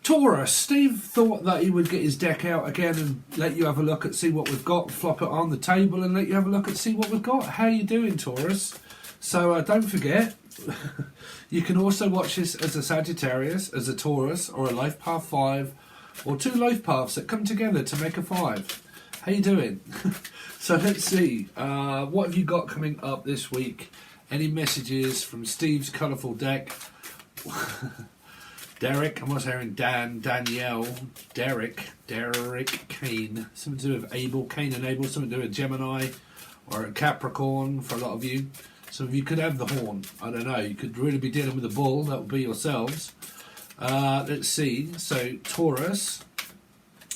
Taurus, Steve thought that he would get his deck out again and let you have a look at see what we've got, flop it on the table and let you have a look at see what we've got. How you doing, Taurus? So don't forget, you can also watch this as a Sagittarius, as a Taurus, or a life path 5, or 2 life paths that come together to make a 5. How you doing? So let's see, what have you got coming up this week? Any messages from Steve's colourful deck? Derek, I'm also hearing Dan, Danielle, Derek Kane, something to do with Abel, Cain and Abel, something to do with Gemini or a Capricorn for a lot of you. Some of you could have the horn, I don't know, you could really be dealing with the bull, that would be yourselves. Let's see, so Taurus,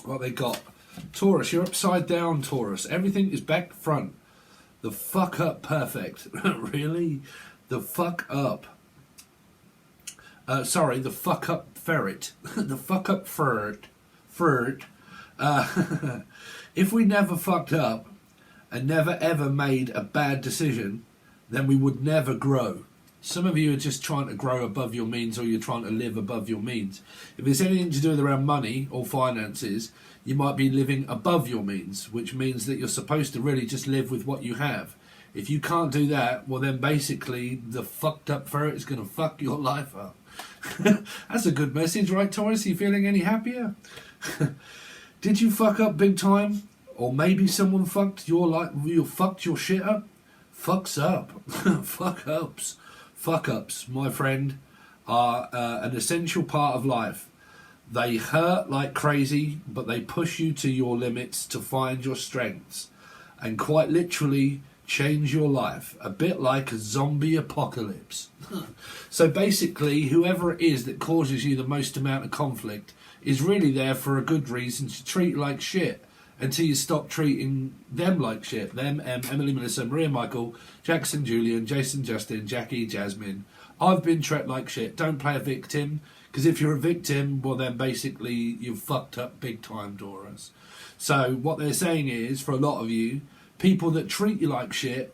what they got? Taurus, you're upside down, Taurus, everything is back front. The fuck up perfect, really? The fuck up. Sorry, the fuck up ferret. The fuck up ferret. If we never fucked up and never ever made a bad decision, then we would never grow. Some of you are just trying to grow above your means, or you're trying to live above your means. If it's anything to do with around money or finances, you might be living above your means, which means that you're supposed to really just live with what you have. If you can't do that, well then basically the fucked up ferret is going to fuck your life up. That's a good message, right, Taurus? Are you feeling any happier? Did you fuck up big time? Or maybe someone fucked your life, you fucked your shit up? Fucks up. Fuck ups, my friend, are an essential part of life. They hurt like crazy, but they push you to your limits to find your strengths and quite literally change your life, a bit like a zombie apocalypse. So basically, whoever it is that causes you the most amount of conflict is really there for a good reason to treat you like shit until you stop treating them like shit. Them, Emily, Melissa, Maria, Michael, Jackson, Julian, Jason, Justin, Jackie, Jasmine. I've been treated like shit. Don't play a victim, because if you're a victim, well then basically you've fucked up big time, Taurus. So what they're saying is, for a lot of you, people that treat you like shit,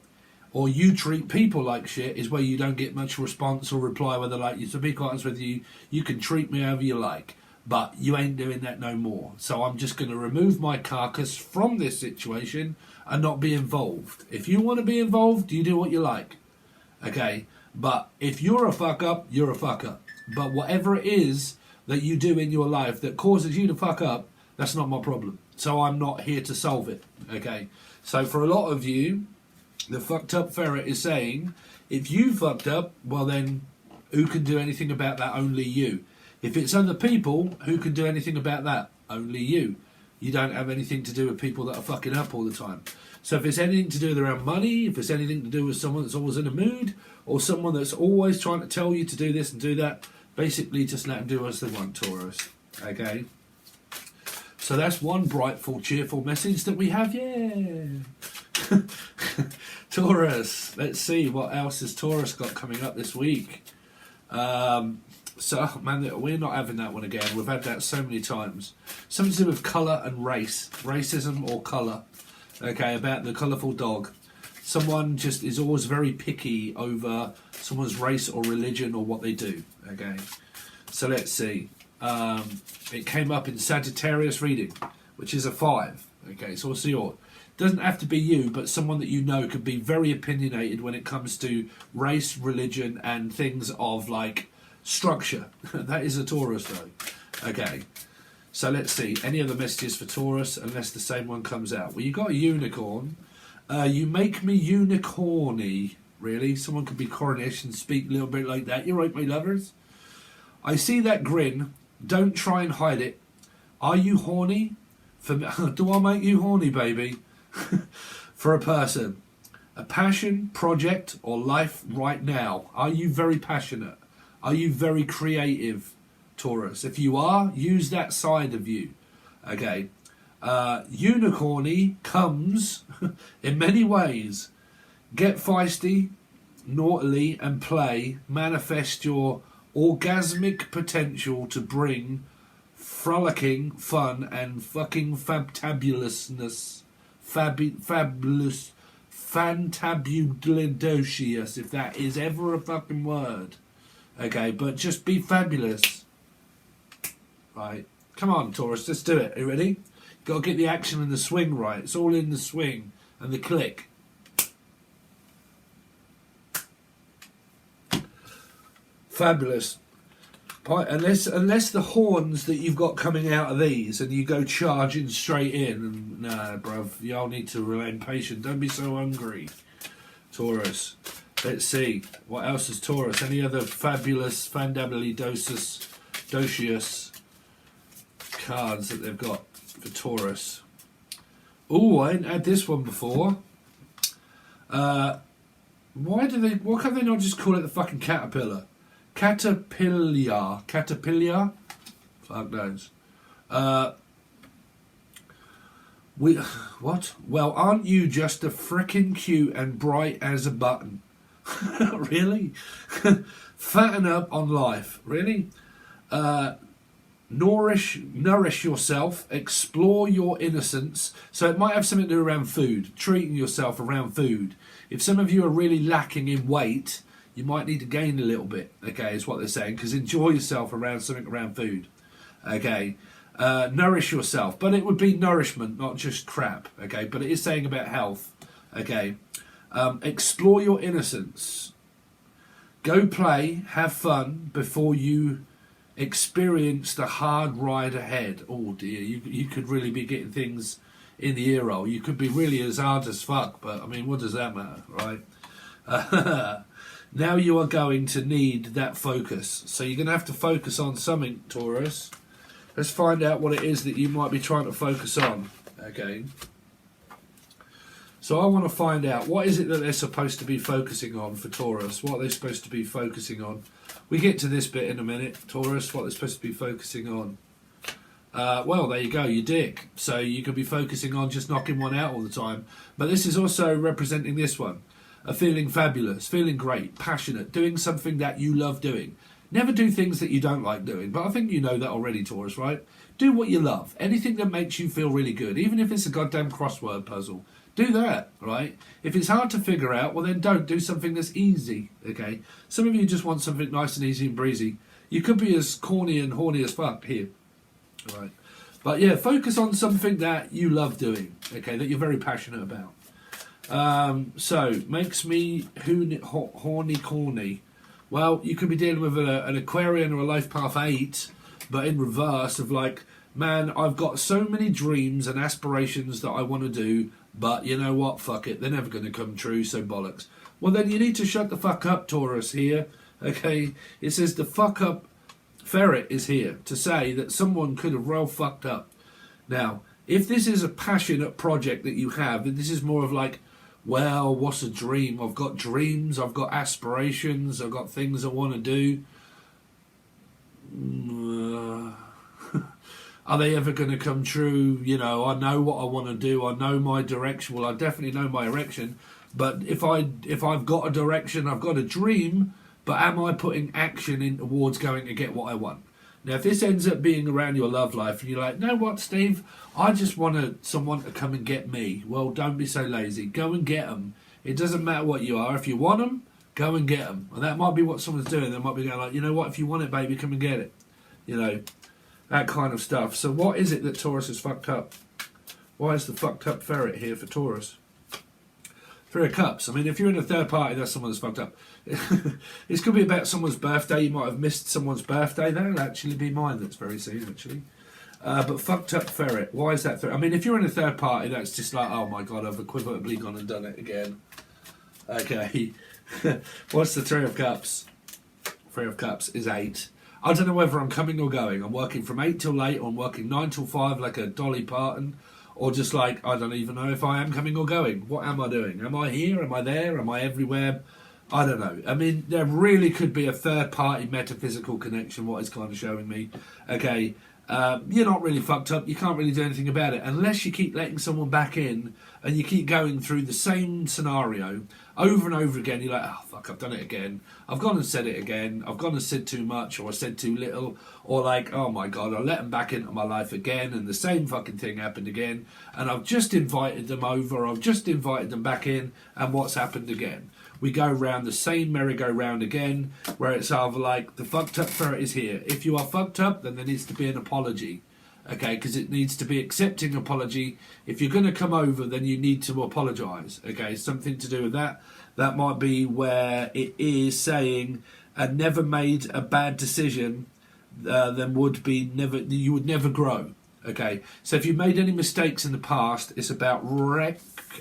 or you treat people like shit, is where you don't get much response or reply whether they like you. So be quite honest with you, you can treat me however you like, but you ain't doing that no more. So I'm just going to remove my carcass from this situation and not be involved. If you want to be involved, you do what you like. Okay? But if you're a fuck up, you're a fuck up. But whatever it is that you do in your life that causes you to fuck up, that's not my problem. So I'm not here to solve it. Okay? So for a lot of you, the fucked up ferret is saying, if you fucked up, well then, who can do anything about that? Only you. If it's other people, who can do anything about that? Only you. You don't have anything to do with people that are fucking up all the time. So if it's anything to do with around money, if it's anything to do with someone that's always in a mood, or someone that's always trying to tell you to do this and do that, basically just let them do as they want, Taurus. Okay? So that's one brightful, cheerful message that we have. Yeah. Taurus. Let's see what else has Taurus got coming up this week. So, man, we're not having that one again. We've had that so many times. Something to do with colour and race. Racism or colour. Okay, about the colourful dog. Someone just is always very picky over someone's race or religion or what they do. Okay, so let's see. It came up in Sagittarius reading, which is a 5. Okay, so what's your... Doesn't have to be you, but someone that you know could be very opinionated when it comes to race, religion, and things of like structure. That is a Taurus though. Okay, so let's see. Any other messages for Taurus, unless the same one comes out? Well, you got a unicorn. You make me unicorny. Really? Someone could be Cornish and speak a little bit like that. You're right, my lovers. I see that grin. Don't try and hide it. Are you horny? For me? Do I make you horny, baby? For a person, a passion, project, or life right now. Are you very passionate? Are you very creative, Taurus? If you are, use that side of you. Okay. Unicorny comes in many ways. Get feisty, naughtily, and play. Manifest your orgasmic potential to bring frolicking, fun, and fucking fantabulousness. Fabulous, fantabulidocious, if that is ever a fucking word. Okay, but just be fabulous. right? Come on, Taurus, let's do it. Are you ready? Got to get the action and the swing right. It's all in the swing and the click. Fabulous. Unless the horns that you've got coming out of these and you go charging straight in, and nah, bruv, y'all need to remain patient. Don't be so hungry, Taurus. Let's see. What else is Taurus? Any other fabulous, docious cards that they've got for Taurus? Oh, I ain't had this one before. Why can't they not just call it the fucking caterpillar? Caterpillar. Fuck knows. What? Well, aren't you just a frickin' cute and bright as a button? Really? Fatten up on life. Really? Nourish yourself. Explore your innocence. So it might have something to do around food. Treating yourself around food. If some of you are really lacking in weight, you might need to gain a little bit, okay, is what they're saying, because enjoy yourself around something around food, okay. Nourish yourself, but it would be nourishment, not just crap, okay, but it is saying about health, okay. Explore your innocence. Go play, have fun before you experience the hard ride ahead. Oh dear, you could really be getting things in the ear roll. You could be really as hard as fuck, but I mean, what does that matter, right? Now you are going to need that focus. So you're going to have to focus on something, Taurus. Let's find out what it is that you might be trying to focus on. Okay. So I want to find out, what is it that they're supposed to be focusing on for Taurus? What are they supposed to be focusing on? We get to this bit in a minute, Taurus, what they're supposed to be focusing on. Well, there you go, your dick. So you could be focusing on just knocking one out all the time. But this is also representing this one. Feeling fabulous, feeling great, passionate, doing something that you love doing. Never do things that you don't like doing, but I think you know that already, Taurus, right? Do what you love. Anything that makes you feel really good, even if it's a goddamn crossword puzzle. Do that, right? If it's hard to figure out, well then don't. Do something that's easy, okay? Some of you just want something nice and easy and breezy. You could be as corny and horny as fuck here, right? But yeah, focus on something that you love doing, okay, that you're very passionate about. So, makes me horny corny. Well, you could be dealing with an Aquarian or a Life Path 8, but in reverse of like, man, I've got so many dreams and aspirations that I want to do, but you know what, fuck it, they're never going to come true, so bollocks. Well then you need to shut the fuck up, Taurus, here, okay? It says the fuck up ferret is here to say that someone could have well fucked up. Now, if this is a passionate project that you have, then this is more of like, well, what's a dream? I've got dreams, I've got aspirations, I've got things I want to do. Are they ever going to come true? You know, I know what I want to do, I know my direction. Well, I definitely know my direction, but if I've got a direction, I've got a dream, but am I putting action in towards going to get what I want? Now, if this ends up being around your love life and you're like, know what, Steve, I just want someone to come and get me. Well, don't be so lazy. Go and get them. It doesn't matter what you are. If you want them, go and get them. And that might be what someone's doing. They might be going like, you know what, if you want it, baby, come and get it. You know, that kind of stuff. So what is it that Taurus has fucked up? Why is the fucked up ferret here for Taurus? Three of Cups. I mean, if you're in a third party, that's someone that's fucked up. This could be about someone's birthday. You might have missed someone's birthday. That'll actually be mine. That's very soon, actually. But fucked up ferret. Why is that? I mean, if you're in a third party, that's just like, oh my god, I've equivalently gone and done it again. Okay. What's the Three of Cups? Three of Cups is 8. I don't know whether I'm coming or going. I'm working from 8 till late, or I'm working 9 till 5 like a Dolly Parton. Or just like, I don't even know if I am coming or going. What am I doing? Am I here? Am I there? Am I everywhere? I don't know. I mean, there really could be a third-party metaphysical connection, what it's kind of showing me. Okay, you're not really fucked up. You can't really do anything about it. Unless you keep letting someone back in and you keep going through the same scenario over and over again. You're like, oh, fuck, I've done it again. I've gone and said it again. I've gone and said too much, or I said too little. Or like, oh my God, I let them back into my life again and the same fucking thing happened again. And I've just invited them over. I've just invited them back in and what's happened again? we go round the same merry-go-round again, where it's either like the fucked up ferret is here. If you are fucked up, then there needs to be an apology. Okay, because it needs to be accepting apology. If you're going to come over, then you need to apologise. Okay, something to do with that. That might be where it is saying, never made a bad decision, then you would never grow. Okay, so if you made any mistakes in the past, it's about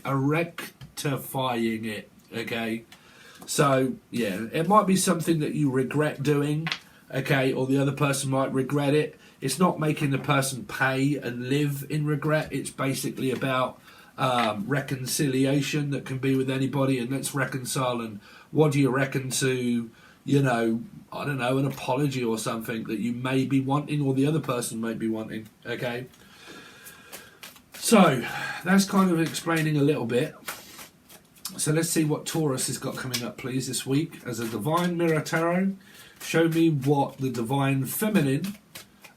rectifying it. Okay, so yeah, it might be something that you regret doing. Okay, or the other person might regret it. It's not making the person pay and live in regret. It's basically about reconciliation that can be with anybody, and let's reconcile. And what do you reckon to, I don't know, an apology or something that you may be wanting or the other person may be wanting. Okay, so that's kind of explaining a little bit. So let's see what Taurus has got coming up, please, this week as a Divine Mirror Tarot. Show me what the Divine Feminine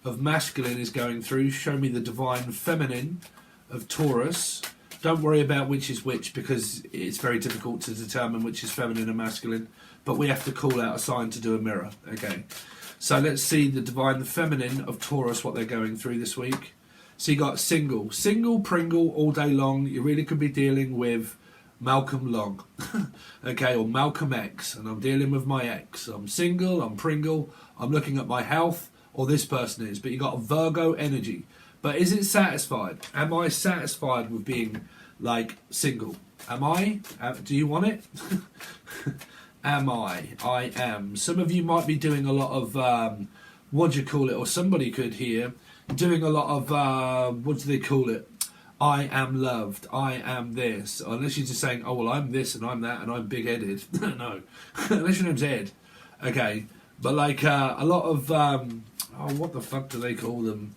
of Masculine is going through. Show me the Divine Feminine of Taurus. Don't worry about which is which, because it's very difficult to determine which is feminine and masculine, but we have to call out a sign to do a mirror. Okay, so let's see the Divine Feminine of Taurus, what they're going through this week. So you got single Pringle all day long. You really could be dealing with Malcolm Long, okay, or Malcolm X, and I'm dealing with my ex. I'm single, I'm Pringle, I'm looking at my health, or this person is, but you got a Virgo energy. But is it satisfied? Am I satisfied with being like single? Am I? Do you want it? Am I? I am. Some of you might be doing a lot of what do you call it, or somebody could hear doing a lot of what do they call it? I am loved, I am this. Unless you're just saying, oh well, I'm this and I'm that and I'm big-headed. No, unless your name's Ed. Okay, but like a lot of what the fuck do they call them?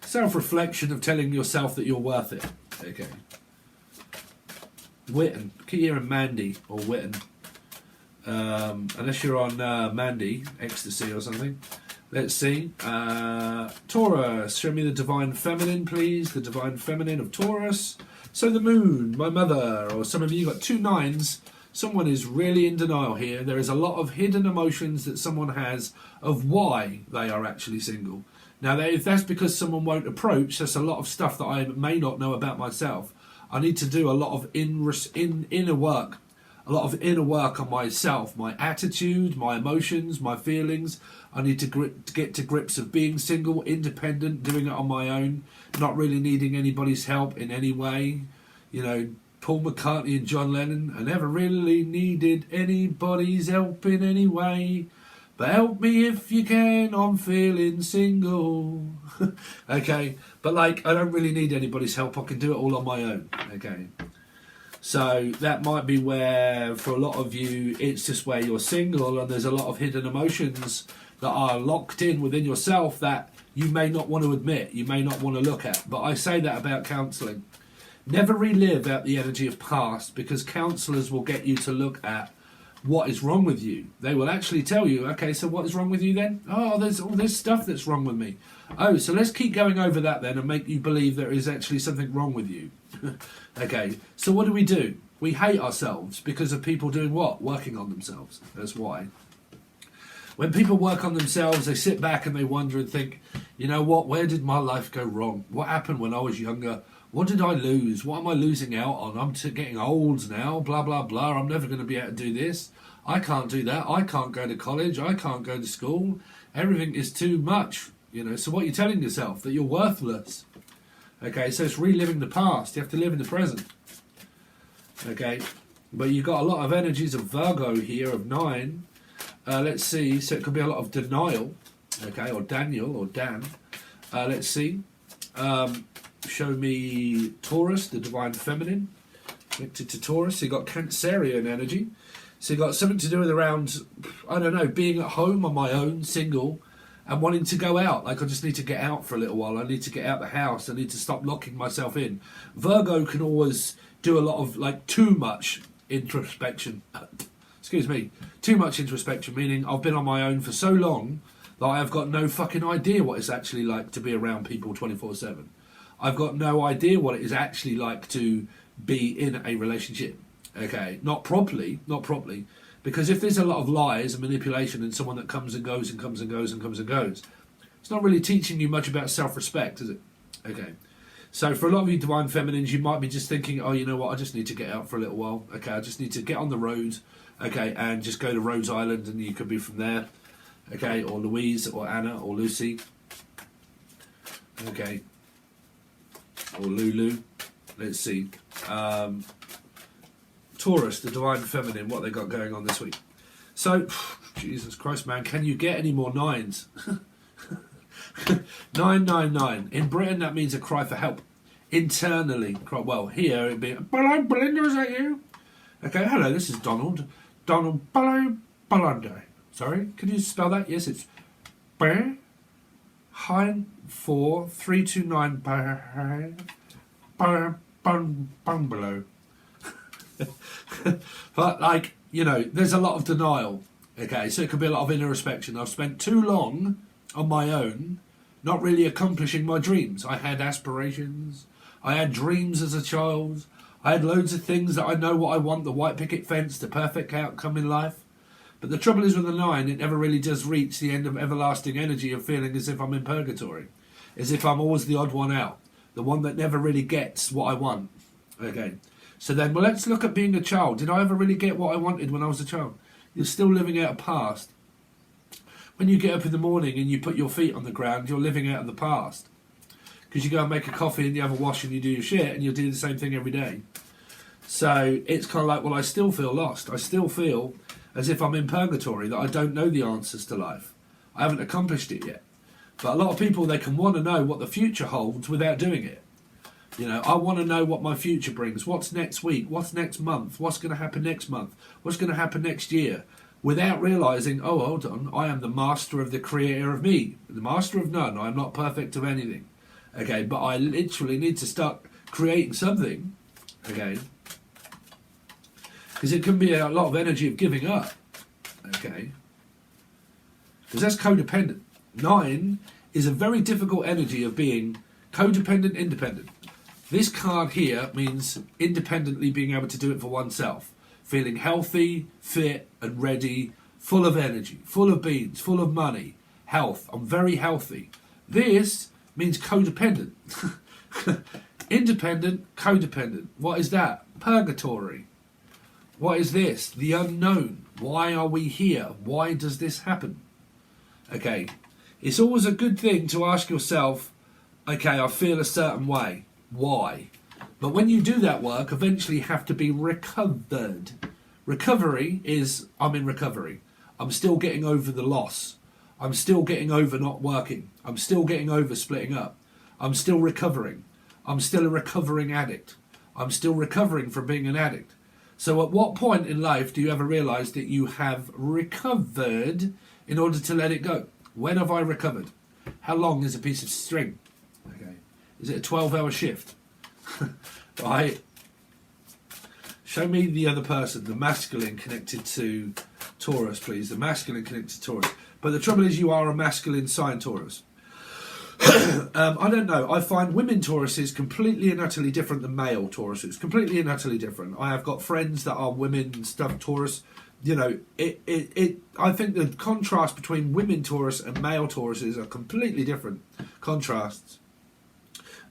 Self-reflection of telling yourself that you're worth it. Okay. Witten. Keep hearing Mandy or Witten. Unless you're on Mandy, Ecstasy or something. Let's see. Taurus. Show me the Divine Feminine, please. The Divine Feminine of Taurus. So the Moon, my mother, or some of you got 2 9s. Someone is really in denial here. There is a lot of hidden emotions that someone has of why they are actually single. Now, if that's because someone won't approach, that's a lot of stuff that I may not know about myself. I need to do a lot of inner work. A lot of inner work on myself, my attitude, my emotions, my feelings. I need to get to grips of being single, independent, doing it on my own, not really needing anybody's help in any way. Paul McCartney and John Lennon, I never really needed anybody's help in any way. But help me if you can, I'm feeling single. Okay, but I don't really need anybody's help. I can do it all on my own. Okay. So that might be where, for a lot of you, it's just where you're single and there's a lot of hidden emotions that are locked in within yourself that you may not want to admit, you may not want to look at. But I say that about counselling. Never relive out the energy of past, because counsellors will get you to look at what is wrong with you. They will actually tell you, okay, so what is wrong with you then? Oh, there's all this stuff that's wrong with me. Oh, so let's keep going over that then and make you believe there is actually something wrong with you. Okay, so what do? We hate ourselves because of people doing what? Working on themselves. That's why. When people work on themselves, they sit back and they wonder and think, you know what, where did my life go wrong? What happened when I was younger? What did I lose? What am I losing out on? I'm getting old now, blah, blah, blah. I'm never going to be able to do this. I can't do that. I can't go to college. I can't go to school. Everything is too much, So what you're telling yourself? That you're worthless. Okay, so it's reliving the past. You have to live in the present. Okay, but you've got a lot of energies of Virgo here, of 9. Let's see. So it could be a lot of denial. Okay, or Daniel, or Dan. Let's see. Show me Taurus, the Divine Feminine, connected to Taurus. So you've got Cancerian energy. So you've got something to do with around, I don't know, being at home on my own, single, and wanting to go out. I just need to get out for a little while. I need to get out the house. I need to stop locking myself in. Virgo can always do a lot of, too much introspection. Excuse me. Too much introspection, meaning I've been on my own for so long that I have got no fucking idea what it's actually like to be around people 24/7. I've got no idea what it is actually like to be in a relationship. Okay, not properly, because if there's a lot of lies and manipulation and someone that comes and goes and comes and goes and comes and goes, it's not really teaching you much about self-respect, is it? Okay. So for a lot of you divine feminines, you might be just thinking, oh, you know what, I just need to get out for a little while. Okay, I just need to get on the road, okay, and just go to Rhodes Island, and you could be from there, okay, or Louise, or Anna, or Lucy, okay, or Lulu. Let's see. Taurus, the divine feminine, what they got going on this week. So, Jesus Christ, man, can you get any more nines? 999. In Britain, that means a cry for help. Internally, well, here it'd be, hello, Belinda, is that you? Okay, hello, this is Donald. Donald, hello, Belinda. Sorry, can you spell that? Yes, it's Bear, Hein, 4329, Bungalow. But, like, you know, there's a lot of denial. Okay, so it could be a lot of introspection. I've spent too long on my own, not really accomplishing my dreams. I had aspirations. I had dreams as a child. I had loads of things that I know what I want, the white picket fence, the perfect outcome in life. But the trouble is with the 9, it never really does reach the end of everlasting energy of feeling as if I'm in purgatory. As if I'm always the odd one out. The one that never really gets what I want. Okay. So then, well, let's look at being a child. Did I ever really get what I wanted when I was a child? You're still living out a past. When you get up in the morning and you put your feet on the ground, you're living out of the past. Because you go and make a coffee and you have a wash and you do your shit and you'll do the same thing every day. So it's kind of like, well, I still feel lost. I still feel as if I'm in purgatory, that I don't know the answers to life. I haven't accomplished it yet. But a lot of people, they can want to know what the future holds without doing it. You know, I want to know what my future brings. What's next week? What's next month? What's going to happen next month? What's going to happen next year? Without realising, oh, hold on, I am the master of the creator of me. The master of none. I am not perfect of anything. Okay, but I literally need to start creating something. Okay. Because it can be a lot of energy of giving up. Okay. Because that's codependent. 9 is a very difficult energy of being codependent, independent. This card here means independently being able to do it for oneself. Feeling healthy, fit and ready, full of energy, full of beans, full of money, health. I'm very healthy. This means codependent. Independent, codependent. What is that? Purgatory. What is this? The unknown. Why are we here? Why does this happen? Okay. It's always a good thing to ask yourself, okay, I feel a certain way. Why? But when you do that work, eventually you have to be recovered. Recovery is, I'm in recovery. I'm still getting over the loss. I'm still getting over not working. I'm still getting over splitting up. I'm still recovering. I'm still a recovering addict. I'm still recovering from being an addict. So at what point in life do you ever realise that you have recovered in order to let it go? When have I recovered? How long is a piece of string? Okay. Is it a 12-hour shift? Right. Show me the other person, the masculine connected to Taurus, please. The masculine connected to Taurus. But the trouble is you are a masculine sign, Taurus. I don't know. I find women Tauruses completely and utterly different than male Tauruses. Completely and utterly different. I have got friends that are women stuff Taurus. You know, I think the contrast between women Taurus and male Tauruses are completely different contrasts.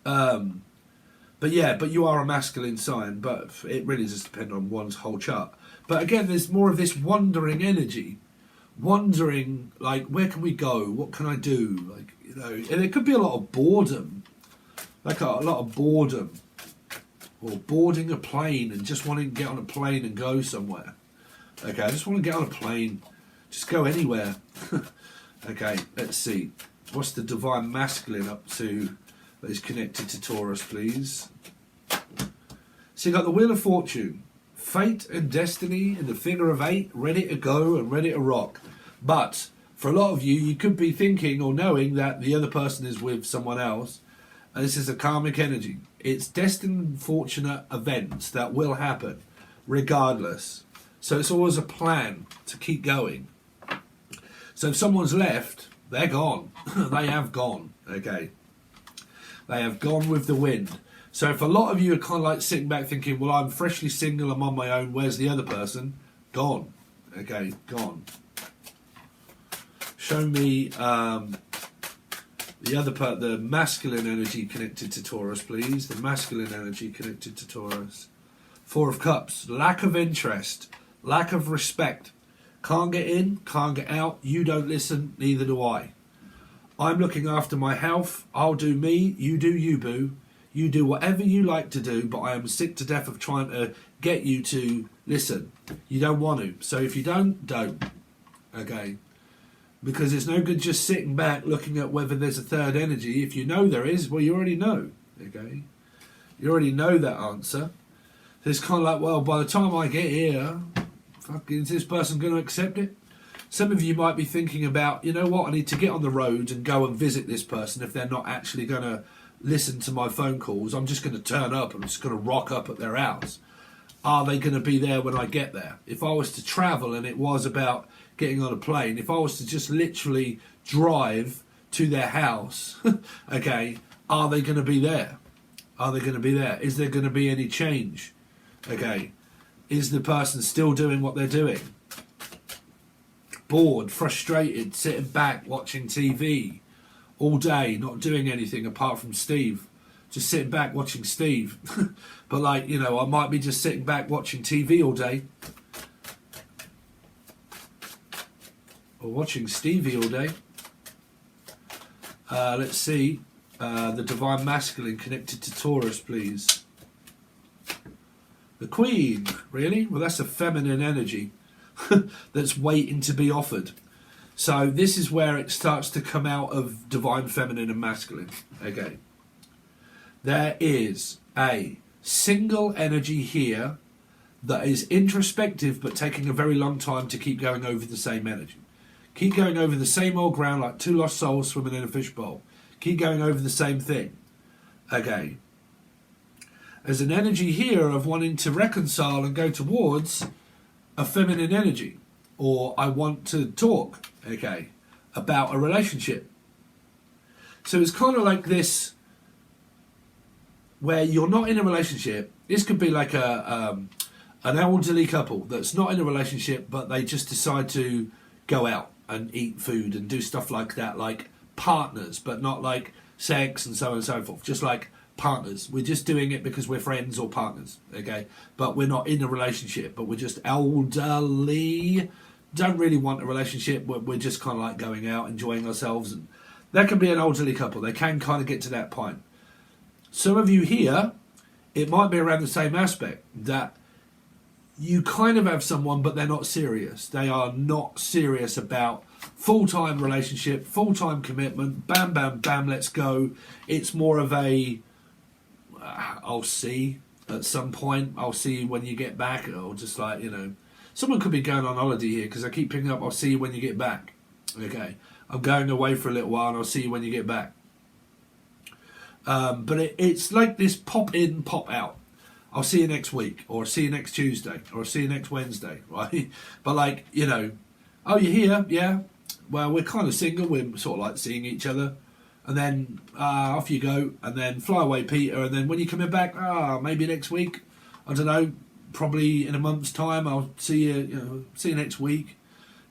But yeah, but you are a masculine sign, but it really does depend on one's whole chart. But again, there's more of this wandering energy. Wondering, like, where can we go? What can I do? Like, you know, and it could be a lot of boredom. Like a lot of boredom. Or boarding a plane and just wanting to get on a plane and go somewhere. Okay, I just want to get on a plane. Just go anywhere. Okay, let's see. What's the divine masculine up to that is connected to Taurus, please? So you got the Wheel of Fortune. Fate and destiny in the figure of 8, ready to go and ready to rock. But for a lot of you, you could be thinking or knowing that the other person is with someone else. And this is a karmic energy. It's destined fortunate events that will happen regardless. So it's always a plan to keep going. So if someone's left, they're gone. They have gone. Okay. They have gone with the wind. So if a lot of you are kind of like sitting back thinking, well, I'm freshly single, I'm on my own, where's the other person? Gone. Okay, gone. Show me the masculine energy connected to Taurus, please. The masculine energy connected to Taurus. Four of Cups. Lack of interest. Lack of respect. Can't get in, can't get out. You don't listen, neither do I. I'm looking after my health. I'll do me, you do you, boo. You do whatever you like to do, but I am sick to death of trying to get you to listen. You don't want to. So if you don't. Okay. Because it's no good just sitting back looking at whether there's a third energy. If you know there is, well, you already know. Okay. You already know that answer. So it's kind of like, well, by the time I get here, is this person going to accept it? Some of you might be thinking about, you know what, I need to get on the road and go and visit this person if they're not actually going to listen to my phone calls. I'm just going to turn up. I'm just going to rock up at their house. Are they going to be there when I get there? If I was to travel and it was about getting on a plane, if I was to just literally drive to their house, okay, are they going to be there? Are they going to be there? Is there going to be any change? Okay, is the person still doing what they're doing? Bored, frustrated, sitting back, watching TV all day, not doing anything apart from Steve. Just sitting back watching Steve. But like, you know, I might be just sitting back watching TV all day. Or watching Stevie all day. Let's see. The Divine Masculine connected to Taurus, please. The Queen. Really? Well, that's a feminine energy that's waiting to be offered. So this is where it starts to come out of divine feminine and masculine. Okay. There is a single energy here that is introspective but taking a very long time to keep going over the same energy. Keep going over the same old ground like two lost souls swimming in a fishbowl. Keep going over the same thing. Okay. There's an energy here of wanting to reconcile and go towards a feminine energy. Or I want to talk, okay, about a relationship. So it's kind of like this, where you're not in a relationship. This could be like an elderly couple that's not in a relationship, but they just decide to go out and eat food and do stuff like that, like partners, but not like sex and so on and so forth. Just like partners. We're just doing it because we're friends or partners, okay? But we're not in a relationship, but we're just elderly. Don't really want a relationship. We're just kind of like going out, enjoying ourselves. And that can be an elderly couple. They can kind of get to that point. Some of you here, it might be around the same aspect, that you kind of have someone, but they're not serious. They are not serious about full-time relationship, full-time commitment, bam, bam, bam, let's go. It's more of a, I'll see at some point. I'll see when you get back, or just like, you know, someone could be going on holiday here because I keep picking up, I'll see you when you get back. Okay, I'm going away for a little while and I'll see you when you get back. But it's like this pop in, pop out. I'll see you next week, or I'll see you next Tuesday, or I'll see you next Wednesday, right? But like, you know, oh, you're here? Yeah. Well, we're kind of single. We're sort of like seeing each other. And then off you go. And then fly away, Peter. And then when you're coming back, maybe next week. I don't know. Probably in a month's time, I'll see you. You know, see you next week.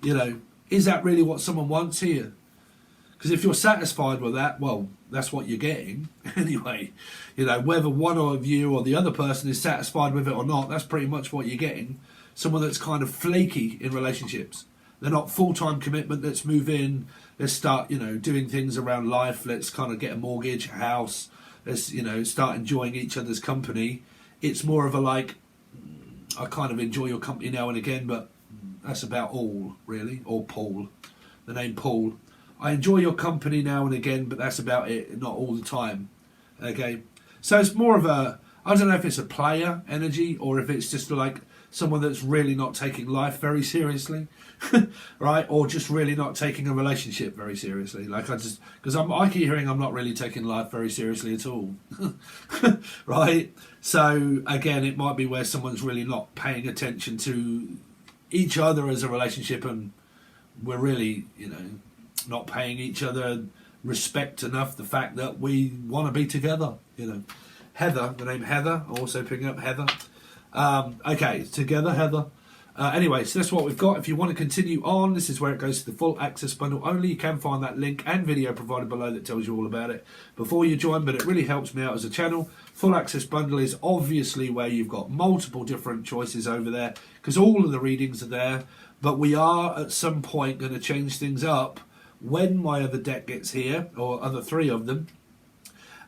You know, is that really what someone wants here? Because if you're satisfied with that, well, that's what you're getting anyway. You know, whether one of you or the other person is satisfied with it or not, that's pretty much what you're getting. Someone that's kind of flaky in relationships. They're not full-time commitment. Let's move in. Let's start, you know, doing things around life. Let's kind of get a mortgage, a house. Let's, you know, start enjoying each other's company. It's more of a like, I kind of enjoy your company now and again, but that's about all, really. Or Paul. The name Paul. I enjoy your company now and again, but that's about it, not all the time. Okay? So it's more of a, I don't know if it's a player energy or if it's just like someone that's really not taking life very seriously, right? Or just really not taking a relationship very seriously. Like because I keep hearing I'm not really taking life very seriously at all, right? So again, it might be where someone's really not paying attention to each other as a relationship, and we're really, you know, not paying each other respect enough, the fact that we want to be together, you know. Heather, the name Heather. I'm also picking up Heather. Okay, together, Heather. Anyway, so that's what we've got. If you want to continue on, this is where it goes to the full access bundle only. You can find that link and video provided below that tells you all about it before you join, but it really helps me out as a channel. Full access bundle is obviously where you've got multiple different choices over there, because all of the readings are there, but we are at some point going to change things up when my other deck gets here, or other 3 of them,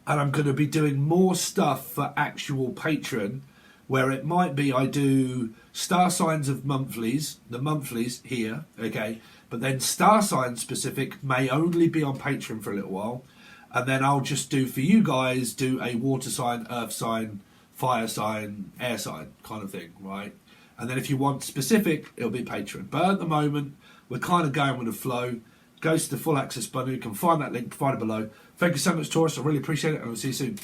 and I'm going to be doing more stuff for actual Patron, where it might be I do star signs of monthlies, the monthlies here, okay, but then star sign specific may only be on Patreon for a little while, and then I'll just do, for you guys, do a water sign, earth sign, fire sign, air sign kind of thing, right? And then if you want specific, it'll be Patreon. But at the moment, we're kind of going with the flow. Goes to the full access bundle. You can find that link provided below. Thank you so much, Taurus. I really appreciate it, and I'll see you soon.